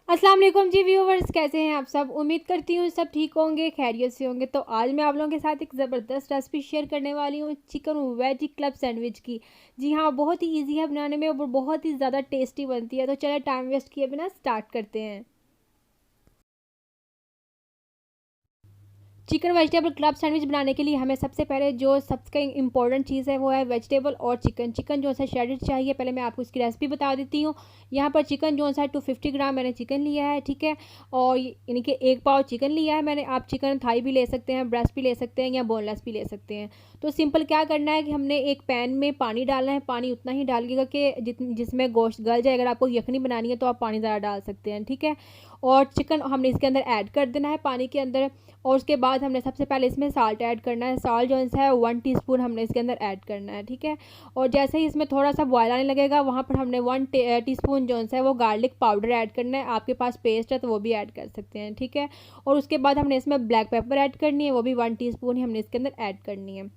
अस्सलाम वालेकुम जी व्यूवर्स, कैसे हैं आप सब। उम्मीद करती हूँ सब ठीक होंगे, खैरियत से होंगे। तो आज मैं आप लोगों के साथ एक ज़बरदस्त रेसिपी शेयर करने वाली हूँ चिकन वेज क्लब सैंडविच की। जी हाँ, बहुत ही इजी है बनाने में और बहुत ही ज़्यादा टेस्टी बनती है। तो चलिए टाइम वेस्ट किए बिना स्टार्ट करते हैं। चिकन वेजिटेबल क्लब सैंडविच बनाने के लिए हमें सबसे पहले जो सबसे इंपॉर्टेंट चीज़ है वो है वेजिटेबल और चिकन। चिकन जो सा श्रेडेड चाहिए, पहले मैं आपको इसकी रेसिपी बता देती हूँ। यहाँ पर चिकन जो सा 250 ग्राम मैंने चिकन लिया है, ठीक है। और यानी कि 1 पाव चिकन लिया है मैंने। आप चिकन थाई भी ले सकते हैं, ब्रेस्ट भी ले सकते हैं या बोनलेस भी ले सकते हैं। तो सिंपल क्या करना है कि हमने एक पैन में पानी डालना है। पानी उतना ही डालिएगा कि जिसमें गोश्त गल जाए। अगर आपको यखनी बनानी है तो आप पानी ज़्यादा डाल सकते हैं, ठीक है। और चिकन हमने इसके अंदर ऐड कर देना है पानी के अंदर। और उसके बाद हमने सबसे पहले इसमें साल्ट ऐड करना है। साल्ट जो है 1 टीस्पून हमने इसके अंदर ऐड करना है, ठीक है। और जैसे ही इसमें थोड़ा सा बॉयल आने लगेगा वहाँ पर हमने 1 टीस्पून जो है वो गार्लिक पाउडर ऐड करना है। आपके पास पेस्ट है तो वो भी ऐड कर सकते हैं, ठीक है। और उसके बाद हमने इसमें ब्लैक पेपर ऐड करनी है, वो भी 1 टीस्पून ही हमने इसके अंदर ऐड करनी है।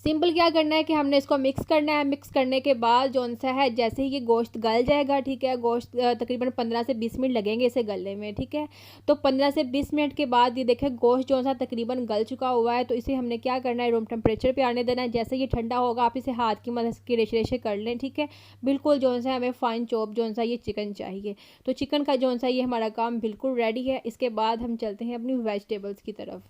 सिंपल क्या करना है कि हमने इसको मिक्स करना है। मिक्स करने के बाद जो सा है जैसे ही ये गोश्त गल जाएगा, ठीक है। गोश्त तकरीबन 15 से 20 मिनट लगेंगे इसे गलने में, ठीक है। तो 15 से 20 मिनट के बाद ये देखें गोश्त जो सा तकरीबन गल चुका हुआ है। तो इसे हमने क्या करना है, रूम टेम्परेचर पे आने देना है। जैसे ये ठंडा होगा आप इसे हाथ की मदद से रेशे रेशे कर लें, ठीक है। बिल्कुल जो सा हमें फाइन चॉप जो सा ये चिकन चाहिए। तो चिकन का जो सा ये हमारा काम बिल्कुल रेडी है। इसके बाद हम चलते हैं अपनी वेजिटेबल्स की तरफ।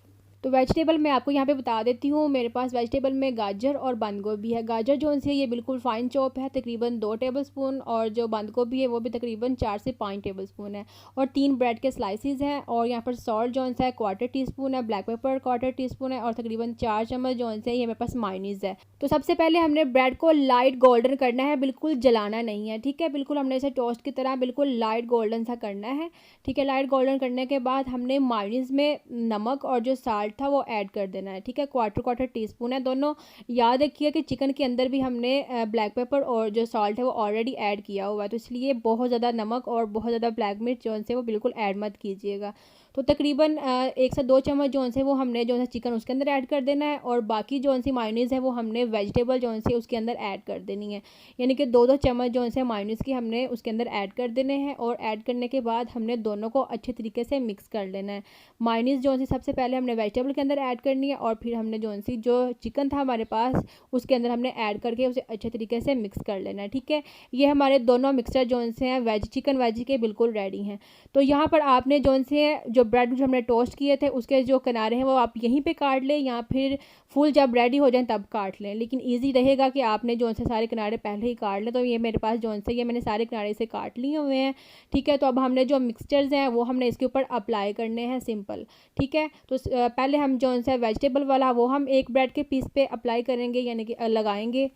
तो वेजिटेबल मैं आपको यहाँ पे बता देती हूँ। मेरे पास वेजिटेबल में गाजर और बंद गोभी है। गाजर जो है ये बिल्कुल फ़ाइन चॉप है, तकरीबन 2 टेबलस्पून। और जो बंद गोभी है वो भी तकरीबन 4 से 5 टेबलस्पून है। और 3 ब्रेड के स्लाइसिस हैं। और यहाँ पर सॉल्ट जो है 1/4 टीस्पून है, ब्लैक पेपर 1/4 टीस्पून है। और तकरीबन 4 चम्मच जो है ये मेरे पास मायोनीज़ है। तो सबसे पहले हमने ब्रेड को लाइट गोल्डन करना है, बिल्कुल जलाना नहीं है, ठीक है। बिल्कुल हमने इसे टोस्ट की तरह बिल्कुल लाइट गोल्डन सा करना है, ठीक है। लाइट गोल्डन करने के बाद हमने मायोनीज़ में नमक और जो साल्ट था वो ऐड कर देना है, ठीक है। 1/4 टीस्पून है दोनों। याद रखिए कि चिकन के अंदर भी हमने ब्लैक पेपर और जो सॉल्ट है वो ऑलरेडी ऐड किया हुआ है। तो इसलिए बहुत ज़्यादा नमक और बहुत ज़्यादा ब्लैक मिर्च जो है वो बिल्कुल ऐड मत कीजिएगा। तो तकरीबन 1 से 2 चम्मच जो है वो हमने जो है चिकन उसके अंदर ऐड कर देना है। और बाकी जो सी मायोनीज़ है वो हमने वेजिटेबल जो है उसके अंदर ऐड कर देनी है। यानी कि 2-2 चम्मच जो है मायोनीज़ की हमने उसके अंदर ऐड कर देने हैं। और ऐड करने के बाद हमने दोनों को अच्छे तरीके से मिक्स कर लेना है। मायोनीज़ जो सी सबसे पहले हमने वेजिटेबल के अंदर ऐड करनी है। और फिर हमने जो चिकन था हमारे पास उसके अंदर हमने ऐड करके उसे अच्छे तरीके से मिक्स कर लेना है, ठीक है। ये हमारे दोनों मिक्सचर जो से हैं वेज चिकन वेज के बिल्कुल रेडी हैं। तो यहाँ पर आपने जो ब्रेड जो हमने टोस्ट किए थे उसके जो किनारे हैं वो आप यहीं पे काट लें या फिर फुल जब रेडी हो जाए तब काट लें। लेकिन ईजी रहेगा कि आपने से सारे किनारे पहले ही काट लें। तो ये मेरे पास से ये मैंने सारे किनारे से काट लिए हुए हैं, ठीक है। तो अब हमने जो मिक्सचर्स हैं वो हमने इसके ऊपर अप्लाई करने हैं, सिंपल, ठीक है। तो पहले हम से वेजिटेबल वाला वो हम एक ब्रेड के पीस पे अप्लाई करेंगे, यानी कि लगाएंगे।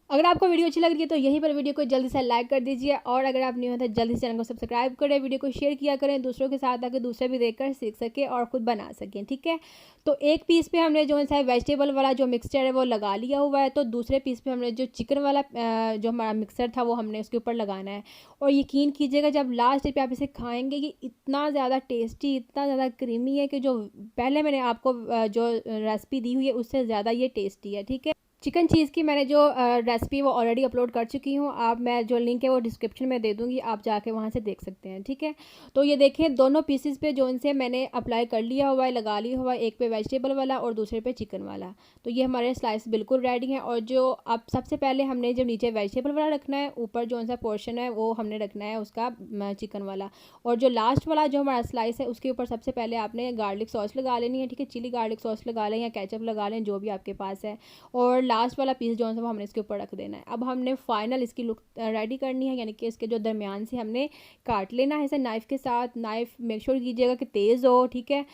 अगर आपको वीडियो अच्छी लग रही है तो यहीं पर वीडियो को जल्दी से लाइक कर दीजिए। और अगर आप न्यू हैं तो जल्दी से चैनल को सब्सक्राइब करें, वीडियो को शेयर किया करें दूसरों के साथ, ताकि दूसरे भी देखकर सीख सके और खुद बना सकें, ठीक है। तो एक पीस पे हमने जो है वेजिटेबल वाला जो मिक्सचर है वो लगा लिया हुआ है। तो दूसरे पीस पे हमने जो चिकन वाला जो हमारा मिक्सचर था वो हमने उसके ऊपर लगाना है। और यकीन कीजिएगा जब लास्ट पे आप इसे खाएंगे ये इतना ज़्यादा टेस्टी, इतना ज़्यादा क्रीमी है कि जो पहले मैंने आपको जो रेसिपी दी हुई है उससे ज़्यादा ये टेस्टी है, ठीक है। चिकन चीज़ की मैंने जो रेसिपी वो ऑलरेडी अपलोड कर चुकी हूँ। आप मैं जो लिंक है वो डिस्क्रिप्शन में दे दूँगी, आप जाके वहाँ से देख सकते हैं, ठीक है। तो ये देखें दोनों पीसेस पे जो इनसे मैंने अप्लाई कर लिया हुआ है, लगा लिया हुआ है। एक पे वेजिटेबल वाला और दूसरे पे चिकन वाला। तो ये हमारे स्लाइस बिल्कुल रेडी हैं। और जो अब सबसे पहले हमने जो नीचे वेजिटेबल वाला रखना है, ऊपर जो सा पोर्शन है वो हमने रखना है उसका चिकन वाला। और जो लास्ट वाला जो हमारा स्लाइस है उसके ऊपर सबसे पहले आपने गार्लिक सॉस लगा लेनी है, ठीक है। चिली गार्लिक सॉस लगा लें या केचप लगा लें, जो भी आपके पास है। और लास्ट वाला पीस जो है वो हमने इसके ऊपर रख देना है। अब हमने फाइनल इसकी लुक रेडी करनी है, यानी कि इसके जो दरमियान से हमने काट लेना है इसे नाइफ़ के साथ। नाइफ़ मेक श्योर कीजिएगा कि तेज़ हो, ठीक है।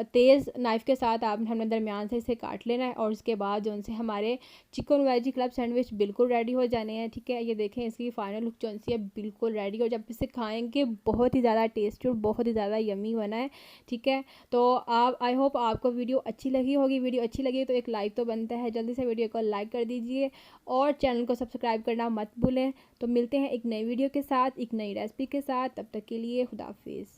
तेज़ नाइफ़ के साथ हमने दरमियान से इसे काट लेना है। और उसके बाद जो उनसे हमारे चिकन वेजी क्लब सैंडविच बिल्कुल रेडी हो जाने हैं, ठीक है। ये देखें इसकी फ़ाइनल लुक जो है बिल्कुल रेडी। और जब इसे खाएंगे बहुत ही ज़्यादा टेस्टी और बहुत ही ज़्यादा यमी बना है, ठीक है। तो आप आई होप आपको वीडियो अच्छी लगी होगी। वीडियो अच्छी लगी तो एक लाइक तो बनता है, जल्दी से वीडियो को लाइक कर दीजिए और चैनल को सब्सक्राइब करना मत भूलें। तो मिलते हैं एक नई वीडियो के साथ, एक नई रेसिपी के साथ। तब तक के लिए खुदा हाफिज़।